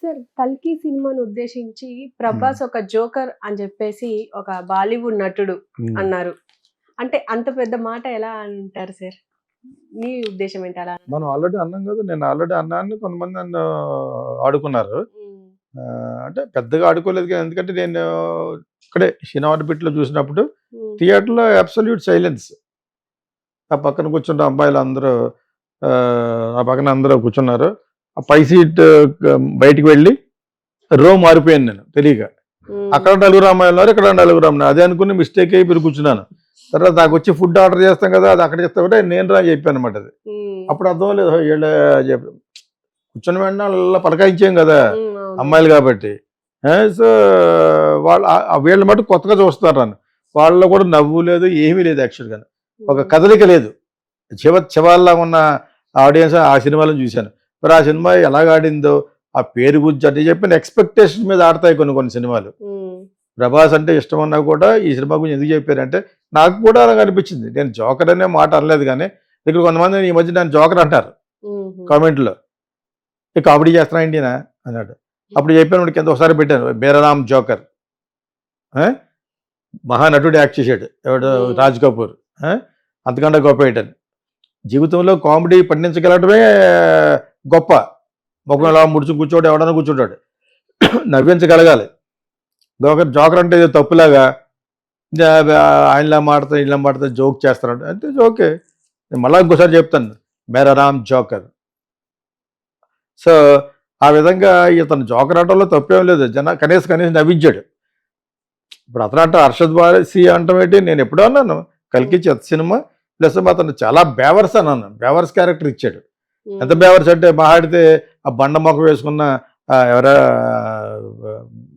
Sir 'కల్కి' సినిమాను ఉద్దేశించి హ్మ్. 'ప్రభాస్ ఒక జోకర్' అని చెప్పేసి ఒక బాలీవుడ్ నటుడు హ్మ్. అన్నారు. అంటే అంత పెద్ద మాట ఎలా అంటారు సార్? మీ ఉద్దేశ్యం ఏంటి అలా మనం అనడానికి? ఆల్రెడీ అన్నాం గదా! నేను ఆల్రెడీ అన్నాను. కొంతమంది నన్ను ఆడుకున్నారు. హ్మ్. అంటే పెద్దగా ఆడుకోలేదు గాని ఎందుకంటే నేను ఇక్కడే సినిమా ఆర్బిట్‌లో చూసినప్పుడు హ్మ్. థియేటర్‌లో అబ్సల్యూట్ సైలెన్స్. ఆ పక్కన కూర్చున్న అబ్బాయిలందరూ నా పక్కన అందరూ కూర్చున్నారు. ఆ పై సీట్ బయటికి వెళ్ళి మారిపోయాను నేను తెలియక. హ్మ్. అక్కడ నలుగురు అమ్మాయిలున్నారు. ఇక్కడ నలుగురు అమ్మాయిలు. అదే అనుకుని మిస్టేక్ అయ్యి మీరు కూర్చున్నాను. తర్వాత నాకొచ్చి ఫుడ్ ఆర్డర్ చేస్తాం కదా! అది అక్కడ చేస్తామంటే నేను రా అని చెప్పానన్నమాట అది. హ్మ్. అప్పుడు అర్థం అవ్వలేదు. ఈళ్ళ చెప్పి కూర్చున్న వెంటనే అలా పలకాయించాం కదా! హ్మ్. అవునవును. అమ్మాయిలు కాబట్టి. సో, వాళ్ళు వీళ్ళ మటుకు కొత్తగా చూస్తున్నారు నన్ను. వాళ్ళలో కూడా నవ్వు లేదు, ఏమీ లేదు యాక్చువల్‌గాను. ఒక హ్మ్. కదలిక లేదు. చివర్లాగా ఉన్న ఆడియన్స్ ఆ సినిమాలో చూశాను. మరి ఆ సినిమా ఎలాగ ఆడిందో, ఆ పేరు గురించి అంటే చెప్పిన ఎక్స్‌పెక్టేషన్ మీద ఆడతాయి కొన్ని కొన్ని సినిమాలు. హ్మ్. 'ప్రభాస్' అంటే ఇష్టమన్నా కూడా ఈ సినిమా గురించి ఎందుకు చెప్పారంటే, నాకు కూడా అలాగ అనిపించింది. నేను జోకర్ అనే మాట అనలేదు గానీ, ఇక్కడ కొంతమంది ఈ మధ్య నన్ను జోకర్ అంటారు హుహు. కామెంట్‌లో. "ఏ కామెడీ చేస్తున్నావా ఏంటినా" అన్నాడు. అప్పుడు చెప్పాను కింద ఒకసారి పెట్టాను 'బేరరామ్ జోకర్' ఆ! మహానటుడు యాక్ట్ చేశాడు. ఎవడు హ్మ్. 'రాజ్ కపూర్' ఆ! అంతకన్నా గొప్ప ఏంటని. జీవితంలో కామెడీ పండించగలగడమే గొప్ప. ముఖం ఇలా అంతే. ముడుచుకు కూర్చోడు ఎవడైనా కూర్చుంటాడు. నవ్వించగలగాలి. జోకర్ అంటే ఏదో తప్పులాగా ఆయనలా మాడతా ఇలా మాడతా జోక్ చేస్తున్నాడు. అంటే జోకే. నేను మళ్ళా ఇంకోసారి చెప్తాను. 'మేరా రామ్ జోకర్.' సో, ఆ విధంగా ఇతను జోకర్ అనటంలో తప్పేం లేదు. కనీసం నవ్వించాడు. ఇప్పుడు అతనంట 'అర్షద్ వారసి' అంటం ఏంటి? నేను ఎప్పుడో అన్నాను. హ్మ్. 'కల్కి' చెత్త సినిమా. ప్లస్ అతను చాలా బేవర్స్ అన్నాను. బేవర్స్ క్యారెక్టర్ ఇచ్చాడు. ఎంత హ్మ్. బేవర్స్ అంటే మహా ఆడితే ఆ బండ మొఖం వేసుకున్న ఎవరా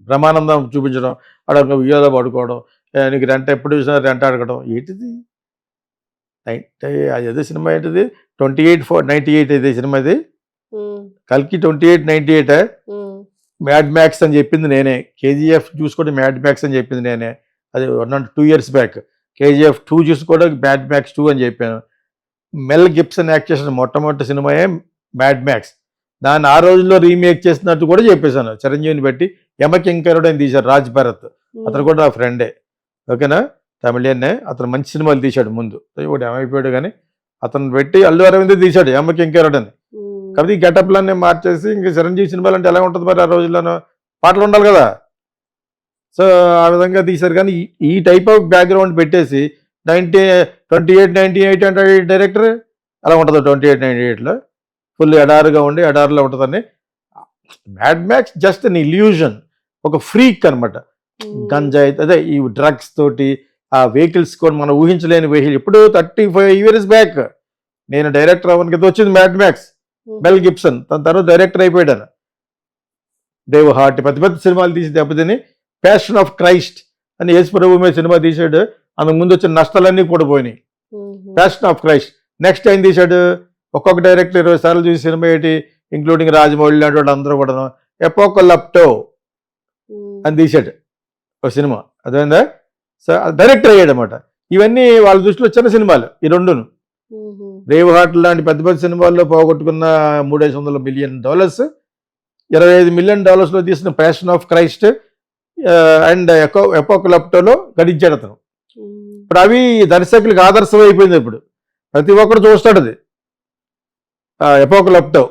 బ్రహ్మానందం చూపించడం. ఆడ ఉయ్యాలో పడుకోవడం. నీకు రెంట్ ఎప్పుడు చూసినా రెంట్ అడగడం. ఏంటిది? అదేదో సినిమా ఏంటిది? 98 ఇది సినిమా ఇది. హ్మ్. 'కల్కి' 2898 హ్మ్. 'మ్యాడ్ మ్యాక్స్' అని చెప్పింది నేనే. 'కేజీఎఫ్' చూసి కూడా 'మ్యాడ్ మ్యాక్స్' అని చెప్పింది నేనే. అది 2 ఇయర్స్ బ్యాక్. 'కేజీఎఫ్ 2' చూసి కూడా 'మ్యాడ్ మ్యాక్స్ 2' అని చెప్పాను. మెల్ గిబ్సన్ యాక్ట్ చేసిన మొట్టమొదటి సినిమాయే 'మ్యాడ్ మ్యాక్స్.' దాన్ని ఆ రోజుల్లో రీమేక్ చేసినట్టు కూడా చెప్పేసాను. చిరంజీవిని పెట్టి 'యమకింకరుడు' అని తీశారు 'రాజ్ భరత్.' అతను హ్మ్. కూడా నా ఫ్రెండే. ఓకేనా? తమిళియన్నే. అతను మంచి సినిమాలు తీశాడు ముందు. ఇప్పుడు ఏమైపోయాడు గానీ, అతను పెట్టి 'అల్లు అరవిందే' తీశాడు 'యమకింకరుడు' అని. హ్మ్. కాకపోతే ఈ గెటప్‌లన్నీ మార్చేసి ఇంక చిరంజీవి సినిమాలంటే ఎలా ఉంటది మరి ఆ రోజుల్లోను? పాటలుండాలి గదా! సో, ఆ విధంగా తీశారు గానీ, ఈ ఈ టైప్ ఆఫ్ బ్యాక్‌గ్రౌండ్ పెట్టేసి 90 28, 98 అంటాడు ఈ డైరెక్టర్. అలా ఉంటదా 28, 98లో? ఫుల్ ఎడారిగా ఉండి, ఎడారిలో ఉంటదని. 'మ్యాడ్ మ్యాక్స్' జస్ట్ ఎన్ ఇల్యూషన్. ఒక ఫ్రీక్ అనమాట. హ్మ్. గంజాయి అదే ఈ డ్రగ్స్ తోటి, ఆ వెహికల్స్ కూడా మనం ఊహించలేని వెహికల్. ఎప్పుడో 35 ఇయర్స్ బ్యాక్. నేను డైరెక్టర్ అవ్వడానికైతే వచ్చింది 'మ్యాడ్ మ్యాక్స్.' హుహు. మెల్ గిబ్సన్. దాని తర్వాత డైరెక్టర్ అయిపోయాడాయన. 'బ్రేవ్ హార్ట్' పెద్ద పెద్ద సినిమాలు తీసి దెబ్బతిని 'ప్యాషన్ ఆఫ్ క్రైస్ట్' అని యేసు ప్రభు మీద సినిమా తీశాడు. అంతకు ముందు వచ్చిన నష్టాలన్నీ కూడా పోయినాయి. హుహు. 'ప్యాషన్ ఆఫ్ క్రైస్ట్' నెక్స్ట్ ఏం తీశాడు? ఒక్కొక్క డైరెక్టర్ 20 సార్లు చూసిన సినిమా ఏంటి? ఇంక్లూడింగ్ రాజమౌళి లాంటి వాళ్ళందరూ కూడాను 'ఎపోకలిప్టో' హ్మ్. అని తీశాడు ఒక సినిమా. అర్థమైందా? సో, డైరెక్టర్ అయ్యాడనమాట. ఇవన్నీ వాళ్ళ దృష్టిలో చిన్న సినిమాలు ఈ రెండును. హుహు. 'బ్రేవ్ హార్ట్' లాంటి పెద్ద పెద్ద సినిమాల్లో పోగొట్టుకున్న $300 మిలియన్, $25 మిలియన్ తీసిన 'ప్యాషన్ ఆఫ్ క్రైస్ట్' అండ్ 'ఎపోకలిప్టో'లో గడించాడు అతను. హ్మ్. ఇప్పుడు అవి దర్శకులకు ఆదర్శం అయిపోయింది ఇప్పుడు. ప్రతి ఒక్కడు చూస్తాడు అది. 'ఎపోకలిప్టో'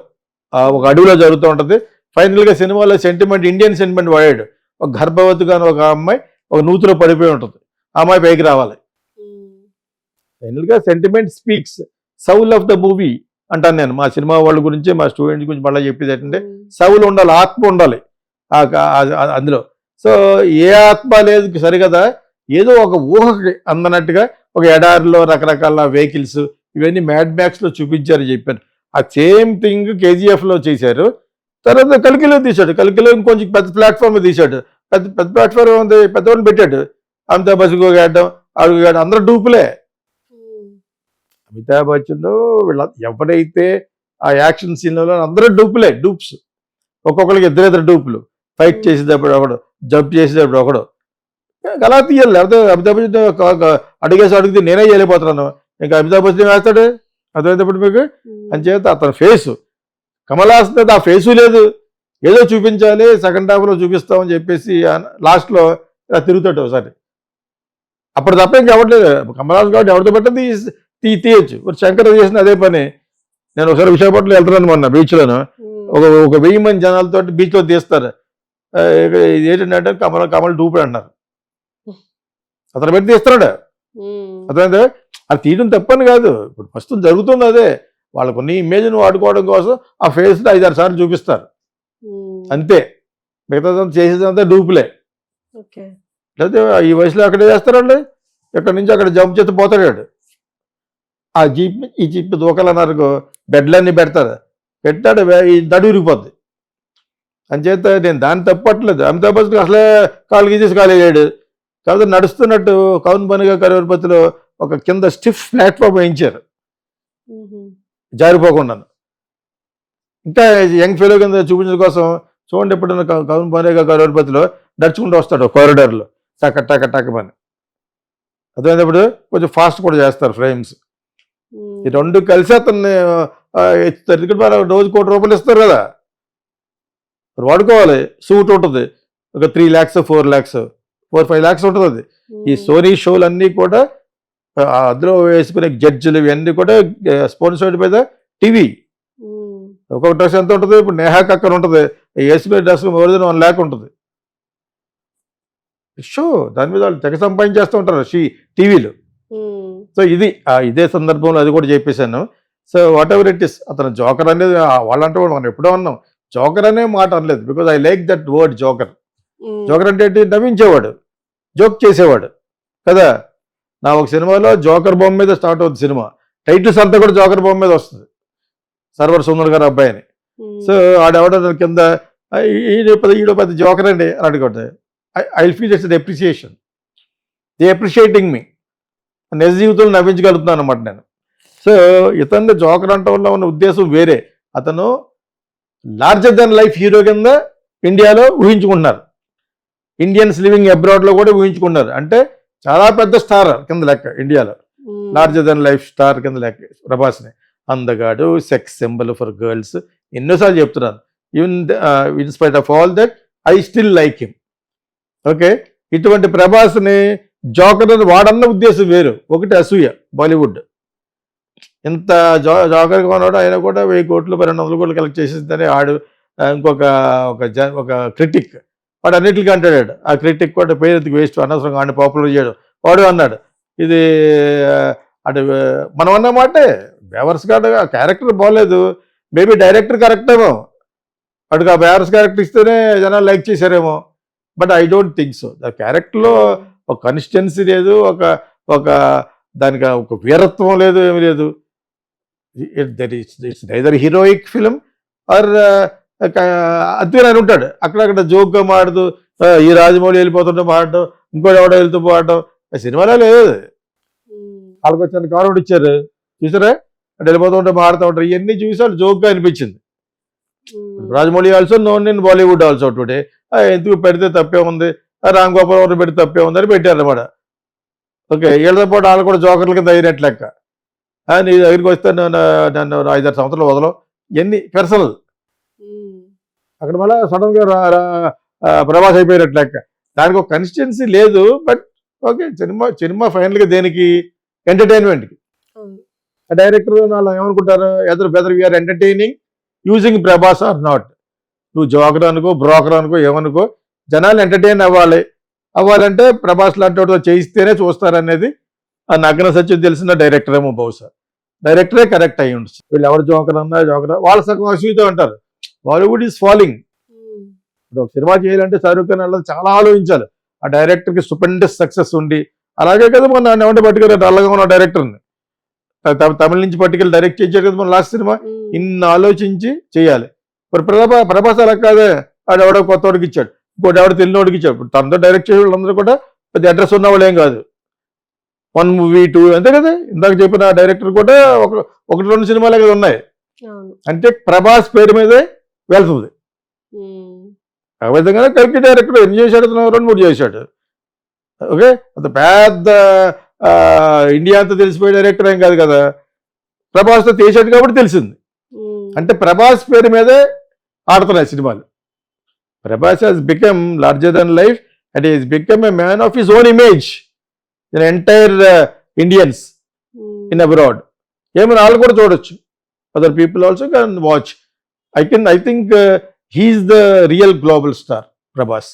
ఒక హ్మ్. అడవిలో జరుగుతూ ఉంటది. ఫైనల్‌గా సినిమాలో సెంటిమెంట్ ఇండియన్ సెంటిమెంట్ వాడాడు. ఒక గర్భవతిగా ఒక అమ్మాయి ఒక నూతిలో పడిపోయి ఉంటది. ఆ అమ్మాయి పైకి రావాలి. హ్మ్. ఫైనల్‌గా sentiment speaks. Saul of the movie అంటాను నేను. మా సినిమా వాళ్ళ గురించి, మా స్టూడెంట్స్ గురించి మళ్ళా చెప్పేది ఏంటంటే, హ్మ్. సౌల్ ఉండాలి, ఆత్మ ఉండాలి. అందులో. సో, ఏ ఆత్మ లేదు సరిగదా, ఏదో ఒక ఊహకి అందనట్టుగా ఒక ఎడారిలో రకరకాల వెహికల్స్ ఇవన్నీ 'మ్యాడ్ మ్యాక్స్‌లో' చూపించారని చెప్పాను. ఆ సేమ్ థింగ్ 'కేజీఎఫ్‌లో' చేశారు. తర్వాత 'కల్కిలో' తీశాడు. 'కల్కిలో' ఇంకొంచెం పెద్ద ప్లాట్‌ఫార్మ్ తీశాడు. పెద్ద పెద్ద ప్లాట్‌ఫార్మ్ ఉంది. పెద్దోడిని పెట్టాడు. అమితాబ్ బచ్చన్ గాడ్డం, ఆడు అందరూ డూపులే. హ్మ్. అమితాబ్ బచ్చన్ వీళ్ళ ఎవరైతే ఆ యాక్షన్ సీన్‌లలో అందరూ డూప్స్. ఒక్కొక్కళ్ళకి ఇద్దరిద్దరు డూపులు. ఫైట్ హ్మ్. చేసేటప్పుడు ఒకడు, జంప్ చేసేటప్పుడు ఒకడు. అలా తీయాలి. లేకపోతే అమితాబ్ బచ్చన్ అడుగేసి అడిగితే నేనే చేయలేకపోతున్నాను. ఇంకా అమితాబ్ బచ్చన్ వేస్తాడు. అర్థమైనప్పుడు మీకు? హ్మ్. అంచేత అతని ఫేసు. కమల్ హాసన్ ఆ ఫేసు లేదు. ఏదో చూపించాలి, సెకండ్ హాఫ్లో చూపిస్తామని చెప్పేసి లాస్ట్లో ఇలా తిరుగుతాడు ఒకసారి. అప్పుడు తప్ప ఇంకెవట్లేదు. కమలాస్ కాబట్టి ఎవరితో పెట్టదు తీయచ్చు. శంకర్ చేసిన అదే పని. నేను ఒకసారి విశాఖపట్నంలో వెళ్తున్నాను మొన్న బీచ్లోను. ఒక 1000 మంది జనాలతో బీచ్లో తీస్తారు. ఏంటంటే కమల్ డూపుడు అంటున్నారు. అతను పెట్టి తీస్తున్నాడు. అతను అది తీయడం తప్పని కాదు. ఇప్పుడు ప్రస్తుతం జరుగుతుంది అదే. వాళ్ళకు కొన్ని ఇమేజ్ను వాడుకోవడం కోసం ఆ ఫేస్ని 5-6 సార్లు చూపిస్తారు అంతే. మిగతా చేసేదంతా డూపులే. లేకపోతే ఈ వయసులో అక్కడే చేస్తారండి. ఎక్కడి నుంచి అక్కడ జంప్ చేసి పోతాడు. ఆ జీప్ ఈ జీప్ దూకాలన్నారు, బెడ్లన్నీ పెడతారు. పెట్టాడు ఈ దడు విరిగిపోద్ది. అంచేత నేను దాన్ని తప్పట్లేదు. అమితాబ్ బచ్చన్ అసలే కాలు గీసేసి కాలేయాడు. కాబట్టి నడుస్తున్నట్టు కౌన్ బనిగా కరోడ్పతిలో ఒక కింద స్టిఫ్ ప్లాట్ఫామ్ వేయించారు జారిపోకుండా. ఇంకా యంగ్ ఫెలో కింద చూపించడం కోసం చూడండి, ఎప్పుడైనా కౌన్ బనిగా కరోడ్పతిలో నడుచుకుంటూ వస్తాడు కారిడార్లో టక టక టకమని. అదేప్పుడు కొంచెం ఫాస్ట్ కూడా చేస్తారు ఫ్రేమ్స్. ఈ రెండు కలిసి అతన్ని ఎత్తుతారు. ఇక్కడ రోజు ₹1 ఇస్తారు కదా, వాడుకోవాలి. సూట్ ఉంటుంది ఒక 3 lakhs 4 lakhs 4-5 lakhs ఉంటుంది అది. ఈ సోనీ షోలు అన్నీ కూడా అందులో వేసుకునే జడ్జిలు ఇవన్నీ కూడా స్పాన్సర్డ్ బై ద టీవీ. ఒక్కొక్క డ్రెస్ ఎంత ఉంటుంది? ఇప్పుడు నేహా కక్కర్ ఉంటుంది, వేసుకునే డ్రెస్ మోర్ దెన్ 1 lakh ఉంటుంది. షో దాని మీద వాళ్ళు తెగ సంపాదించేస్తూ ఉంటారు టీవీలో. సో ఇదే సందర్భంలో అది కూడా చెప్పేశాను. So what ever it is, అతను జోకర్ అనేది వాళ్ళంటే మనం ఎప్పుడో అన్నాం. జోకర్ అనే మాట అనలేదు, because I like that word joker. Joker అంటే ఏంటి? నవ్వించేవాడు, జోక్ చేసేవాడు కదా. నా ఒక సినిమాలో జోకర్ బొమ్మ మీద స్టార్ట్ అవుతుంది సినిమా. టైటిల్స్ అంతా కూడా జోకర్ బొమ్మ మీద వస్తుంది, సర్వర్ సుందర్ గారు అబ్బాయిని. సో ఆడెవడ కింద ఈడో పెద్ద జోకర్ అండి అని అడుగుంటే I feel it's appreciation. They appreciating me. నిజ జీవితంలో నవ్వించగలుగుతున్నాను అనమాట నేను. సో ఇతన్ని జోకర్ అంటే ఉన్న ఉద్దేశం వేరే. అతను లార్జర్ దెన్ లైఫ్ హీరో కింద ఇండియాలో ఊహించుకుంటున్నారు. ఇండియన్స్ లివింగ్ అబ్రాడ్లో కూడా ఊహించుకున్నారు. అంటే చాలా పెద్ద స్టార్ కింద లెక్క ఇండియాలో, లార్జర్ దెన్ లైఫ్ స్టార్ కింద లెక్క ప్రభాస్ని. అందగాడు, సెక్స్ సింబల్ ఫర్ గర్ల్స్, ఎన్నోసార్లు చెప్తున్నాను. Even in spite of all that I still like him. Okay, ఇటువంటి ప్రభాస్ని జోకర్ అని వాడన్న ఉద్దేశం వేరు. ఒకటి అసూయ. బాలీవుడ్ ఇంత జోకర్గా ఉన్నాడు, ఆయన కూడా 1000 కోట్లు 200 కోట్లు కలెక్ట్ చేసేసిందని ఆడు. ఒక క్రిటిక్ వాడు అన్నిటికీ అంటాడు. ఆ క్రిటిక్ కూడా పేరెందుకు వేస్ట్, అనవసరంగా వాడిని పాపులర్ చేయడం. వాడు అన్నాడు ఇది అటు మనం అన్నమాటే. బేవర్స్ గాడు ఆ క్యారెక్టర్ బాగోలేదు. మేబీ డైరెక్టర్ కరెక్ట్ ఏమో, వాడికి ఆ బేవర్స్ క్యారెక్టర్ ఇస్తేనే జనాలు లైక్ చేశారేమో. But I don't think so. The క్యారెక్టర్లో ఒక కన్సిస్టెన్సీ లేదు, ఒక దానికి ఒక వీరత్వం లేదు, ఏమి లేదు. It's neither heroic film or అద్భుతంగా అని ఉంటాడు. అక్కడక్కడ జోక్గా మాడదు, ఈ రాజమౌళి వెళ్ళిపోతుంటే మాడటం, ఇంకోటి ఎవడో వెళ్తూ పోవటం. సినిమాలో లేదు. వాళ్ళకి వచ్చిన కాన్ఫిడెంట్ ఇచ్చారు చూసారా, అంటే వెళ్ళిపోతుంటే మాడుతూ ఉంటారు. ఇవన్నీ చూసి వాళ్ళు జోక్గా అనిపించింది. Rajamouli also known in Bollywood also today. ఎందుకు పెడితే తప్పే ఉంది, రామ్ గోపాల్ వర్మ పెడితే తప్పే ఉంది అని పెట్టారు అన్నమాట. ఓకే, వీళ్ళతో పాటు వాళ్ళు కూడా జోకర్లకి తగినట్టు లెక్క. నీ దగ్గరికి వస్తే నన్ను 5-6 సంవత్సరాలు వదలం, ఇవన్నీ పర్సనల్. అక్కడ మళ్ళీ సడన్గా ప్రభాస్ అయిపోయినట్టు లెక్క. దానికి ఒక కన్సిస్టెన్సీ లేదు. బట్ ఓకే, సినిమా ఫైనల్గా దేనికి? ఎంటర్టైన్మెంట్కి. డైరెక్టర్ వాళ్ళు ఏమనుకుంటారు? Whether we are entertaining using Prabhas or not. నువ్వు జోకర్ అనుకో, బ్రోకర్ అనుకో, ఏమనుకో, జనాలు ఎంటర్టైన్ అవ్వాలంటే ప్రభాస్ లాంటి వాటితో చేయిస్తేనే చూస్తారనేది ఆ నగ్న సత్యం తెలిసిన డైరెక్టర్ ఏమో. బహుశా డైరెక్టరే కరెక్ట్ అయ్యి ఉండొచ్చు. వీళ్ళు ఎవరు జోకర్ అన్నా జోకర్, వాళ్ళ సగం అసూయతో అంటారు. Bollywood is following. ఇప్పుడు ఒక సినిమా చేయాలంటే షారూఖ్ ఖాన్ వాళ్ళది చాలా ఆలోచించాలి. ఆ డైరెక్టర్కి స్టూపెండస్ సక్సెస్ ఉండి, అలాగే కదా మన ఏమంటే పట్టుకెళ్ళి డల్లగా ఉన్న డైరెక్టర్ని తమిళ నుంచి పట్టుకెళ్ళి డైరెక్ట్ చేయించారు కదా మన లాస్ట్ సినిమా. ఇన్ని ఆలోచించి చేయాలి. మరి ప్రభాస్ అలా కాదే, వాడు ఎవడో కొత్త వాడికి ఇచ్చాడు, ఇంకోటి ఎవడో తెలియనోడికి ఇచ్చాడు. ఇప్పుడు తనతో డైరెక్ట్ చేసే వాళ్ళందరూ కూడా పెద్ద అడ్రస్ ఉన్న వాళ్ళు ఏం కాదు. 1 movie 2 అంతే కదా. ఇందాక చెప్పిన డైరెక్టర్ కూడా 1-2 సినిమాలే కదా ఉన్నాయి. అంటే ప్రభాస్ పేరు మీదే వెళ్తుంది. ఆ విధంగానే కల్కి డైరెక్టర్ ఎన్ని చేశాడు? 2-3 చేశాడు. ఓకే, అంత పెద్ద ఇండియా అంతా తెలిసిపోయే డైరెక్టర్ ఏం కాదు కదా. ప్రభాస్తో చేశాడు కాబట్టి తెలిసింది. అంటే ప్రభాస్ పేరు మీదే ఆడుతున్నాయి సినిమాలు. Prabhas has become larger than life and he has become a man of his own image in entire Indians in abroad. ఏమైనా వాళ్ళు కూడా చూడొచ్చు. Other people also can watch. I think he's the real global star, Prabhas.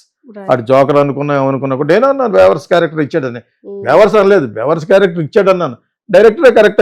అటు joker అనుకున్నా ఏమనుకున్నా కూడా నేను అన్నాను బేవర్స్ క్యారెక్టర్ ఇచ్చాడని. బేవర్స్ అనలేదు, బేవర్స్ క్యారెక్టర్ ఇచ్చాడన్నాను. డైరెక్టరే కరెక్ట్